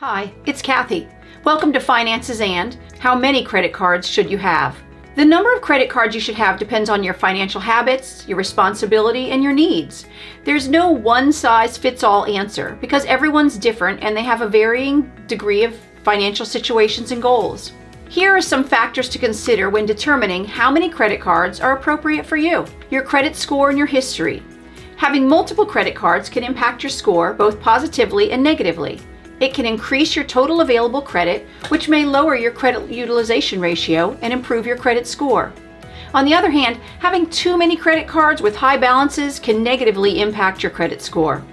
Hi, it's Kathie. Welcome to Finances and How Many Credit Cards Should You Have? The number of credit cards you should have depends on your financial habits, your responsibility, and your needs. There's no one-size-fits-all answer because everyone's different and they have a varying degree of financial situations and goals. Here are some factors to consider when determining how many credit cards are appropriate for you. Your credit score and your history. Having multiple credit cards can impact your score both positively and negatively. It can increase your total available credit, which may lower your credit utilization ratio and improve your credit score. On the other hand, having too many credit cards with high balances can negatively impact your credit score.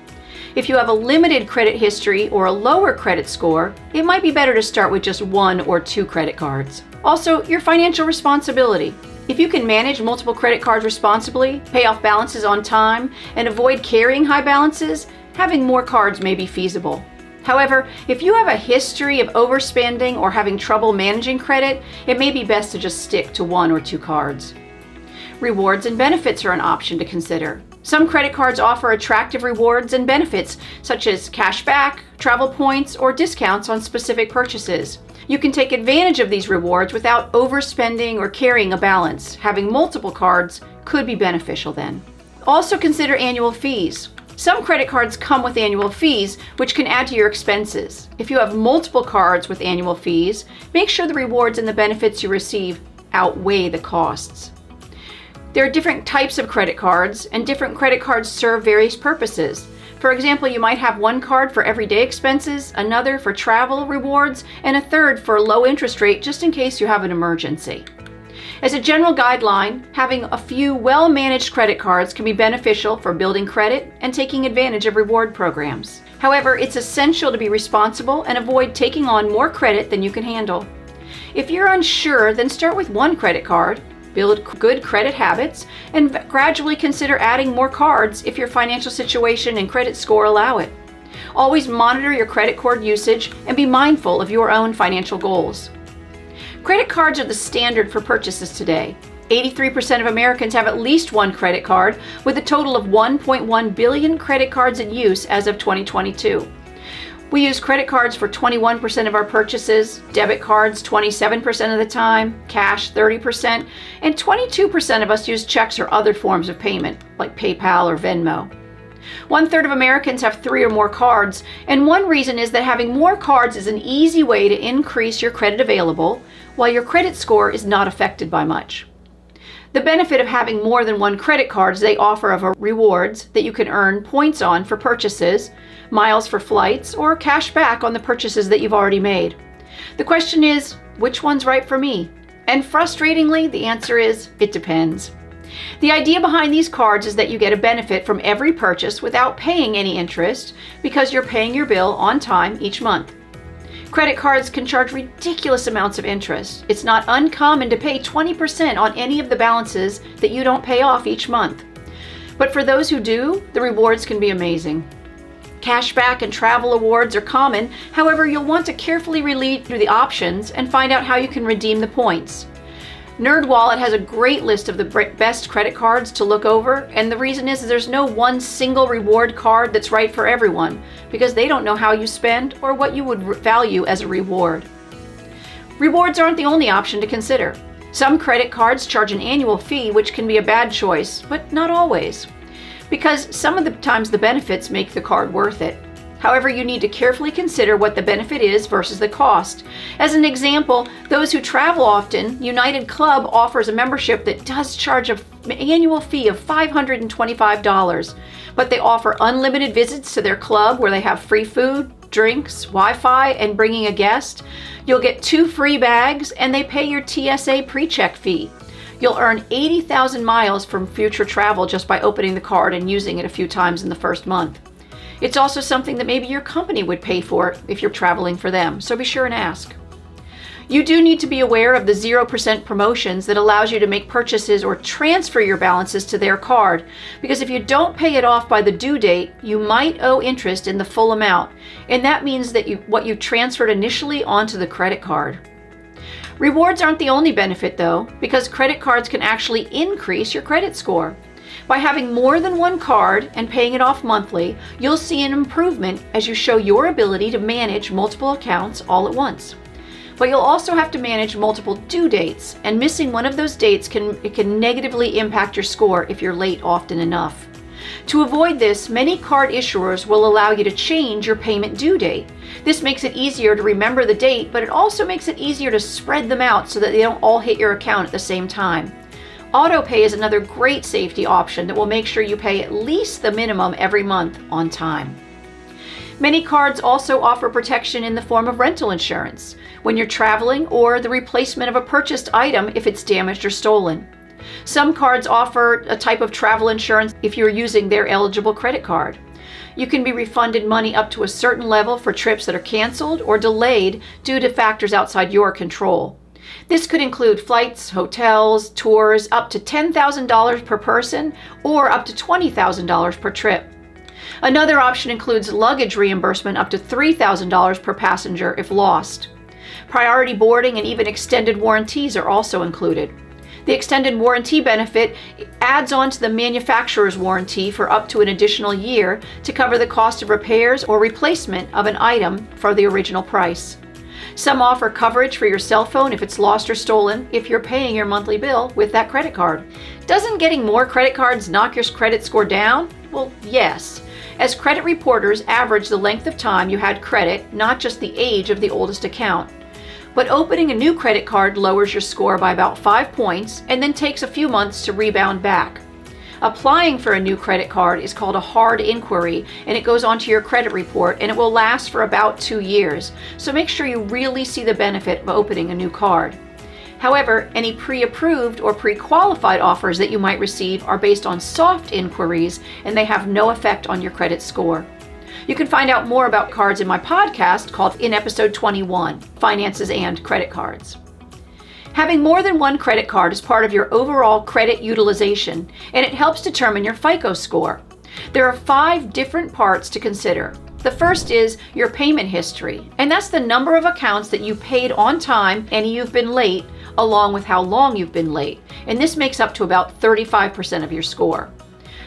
If you have a limited credit history or a lower credit score, it might be better to start with just one or two credit cards. Also, your financial responsibility. If you can manage multiple credit cards responsibly, pay off balances on time, and avoid carrying high balances, having more cards may be feasible. However, if you have a history of overspending or having trouble managing credit, it may be best to just stick to one or two cards. Rewards and benefits are an option to consider. Some credit cards offer attractive rewards and benefits, such as cash back, travel points, or discounts on specific purchases. You can take advantage of these rewards without overspending or carrying a balance. Having multiple cards could be beneficial then. Also consider annual fees. Some credit cards come with annual fees, which can add to your expenses. If you have multiple cards with annual fees, make sure the rewards and the benefits you receive outweigh the costs. There are different types of credit cards, and different credit cards serve various purposes. For example, you might have one card for everyday expenses, another for travel rewards, and a third for a low interest rate just in case you have an emergency. As a general guideline, having a few well-managed credit cards can be beneficial for building credit and taking advantage of reward programs. However, it's essential to be responsible and avoid taking on more credit than you can handle. If you're unsure, then start with one credit card, build good credit habits, and gradually consider adding more cards if your financial situation and credit score allow it. Always monitor your credit card usage and be mindful of your own financial goals. Credit cards are the standard for purchases today. 83% of Americans have at least one credit card, with a total of 1.1 billion credit cards in use as of 2022. We use credit cards for 21% of our purchases, debit cards 27% of the time, cash 30%, and 22% of us use checks or other forms of payment, like PayPal or Venmo. 1/3 of Americans have 3 or more cards, and one reason is that having more cards is an easy way to increase your credit available, while your credit score is not affected by much. The benefit of having more than one credit card is they offer of rewards that you can earn points on for purchases, miles for flights, or cash back on the purchases that you've already made. The question is, which one's right for me? And frustratingly, the answer is, it depends. The idea behind these cards is that you get a benefit from every purchase without paying any interest because you're paying your bill on time each month. Credit cards can charge ridiculous amounts of interest. It's not uncommon to pay 20% on any of the balances that you don't pay off each month. But for those who do, the rewards can be amazing. Cashback and travel awards are common, however, you'll want to carefully read through the options and find out how you can redeem the points. NerdWallet has a great list of the best credit cards to look over, and the reason is there's no one single reward card that's right for everyone, because they don't know how you spend or what you would value as a reward. Rewards aren't the only option to consider. Some credit cards charge an annual fee, which can be a bad choice, but not always, because some of the times the benefits make the card worth it. However, you need to carefully consider what the benefit is versus the cost. As an example, those who travel often, United Club offers a membership that does charge an annual fee of $525, but they offer unlimited visits to their club where they have free food, drinks, Wi-Fi, and bringing a guest. You'll get 2 free bags, and they pay your TSA pre-check fee. You'll earn 80,000 miles from future travel just by opening the card and using it a few times in the first month. It's also something that maybe your company would pay for if you're traveling for them, so be sure and ask. You do need to be aware of the 0% promotions that allows you to make purchases or transfer your balances to their card, because if you don't pay it off by the due date, you might owe interest in the full amount, and that means that what you transferred initially onto the credit card. Rewards aren't the only benefit though, because credit cards can actually increase your credit score. By having more than one card and paying it off monthly, you'll see an improvement as you show your ability to manage multiple accounts all at once. But you'll also have to manage multiple due dates, and missing one of those dates can negatively impact your score if you're late often enough. To avoid this, many card issuers will allow you to change your payment due date. This makes it easier to remember the date, but it also makes it easier to spread them out so that they don't all hit your account at the same time. Auto-pay is another great safety option that will make sure you pay at least the minimum every month on time. Many cards also offer protection in the form of rental insurance when you're traveling, or the replacement of a purchased item if it's damaged or stolen. Some cards offer a type of travel insurance if you're using their eligible credit card. You can be refunded money up to a certain level for trips that are canceled or delayed due to factors outside your control. This could include flights, hotels, tours, up to $10,000 per person or up to $20,000 per trip. Another option includes luggage reimbursement up to $3,000 per passenger if lost. Priority boarding and even extended warranties are also included. The extended warranty benefit adds on to the manufacturer's warranty for up to an additional year to cover the cost of repairs or replacement of an item for the original price. Some offer coverage for your cell phone if it's lost or stolen if you're paying your monthly bill with that credit card. Doesn't getting more credit cards knock your credit score down? Well, yes. As credit reporters average the length of time you had credit, not just the age of the oldest account. But opening a new credit card lowers your score by about 5 points and then takes a few months to rebound back. Applying for a new credit card is called a hard inquiry, and it goes onto your credit report, and it will last for about 2 years. So make sure you really see the benefit of opening a new card. However, any pre-approved or pre-qualified offers that you might receive are based on soft inquiries, and they have no effect on your credit score. You can find out more about cards in my podcast called in episode 21, Finances and Credit Cards. Having more than one credit card is part of your overall credit utilization, and it helps determine your FICO score. There are 5 different parts to consider. The first is your payment history, and that's the number of accounts that you paid on time and you've been late, along with how long you've been late, and this makes up to about 35% of your score.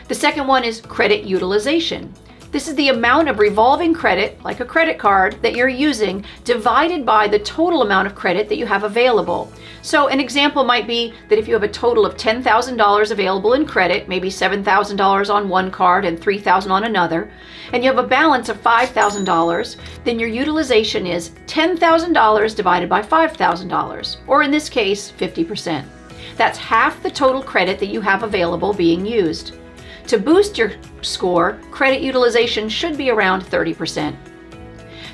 The second one is credit utilization. This is the amount of revolving credit, like a credit card, that you're using divided by the total amount of credit that you have available. So an example might be that if you have a total of $10,000 available in credit, maybe $7,000 on one card and $3,000 on another, and you have a balance of $5,000, then your utilization is $10,000 divided by $5,000, or in this case, 50%. That's half the total credit that you have available being used. To boost your score, credit utilization should be around 30%.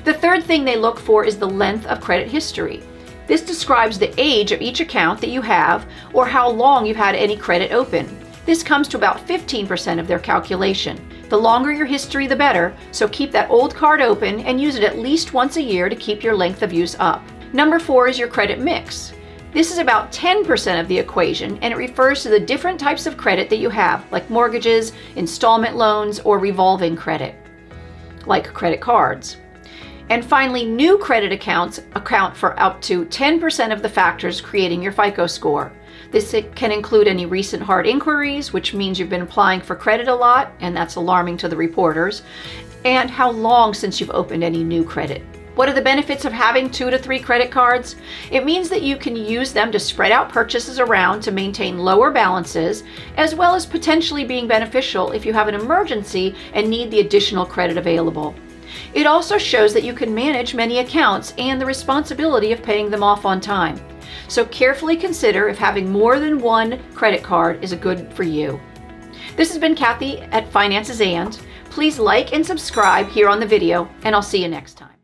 The third thing they look for is the length of credit history. This describes the age of each account that you have or how long you've had any credit open. This comes to about 15% of their calculation. The longer your history, the better, so keep that old card open and use it at least once a year to keep your length of use up. Number 4 is your credit mix. This is about 10% of the equation, and it refers to the different types of credit that you have, like mortgages, installment loans, or revolving credit, like credit cards. And finally, new credit accounts account for up to 10% of the factors creating your FICO score. This can include any recent hard inquiries, which means you've been applying for credit a lot, and that's alarming to the reporters, and how long since you've opened any new credit. What are the benefits of having 2 to 3 credit cards? It means that you can use them to spread out purchases around to maintain lower balances, as well as potentially being beneficial if you have an emergency and need the additional credit available. It also shows that you can manage many accounts and the responsibility of paying them off on time. So carefully consider if having more than one credit card is good for you. This has been Kathie at Finances And. Please like and subscribe here on the video, and I'll see you next time.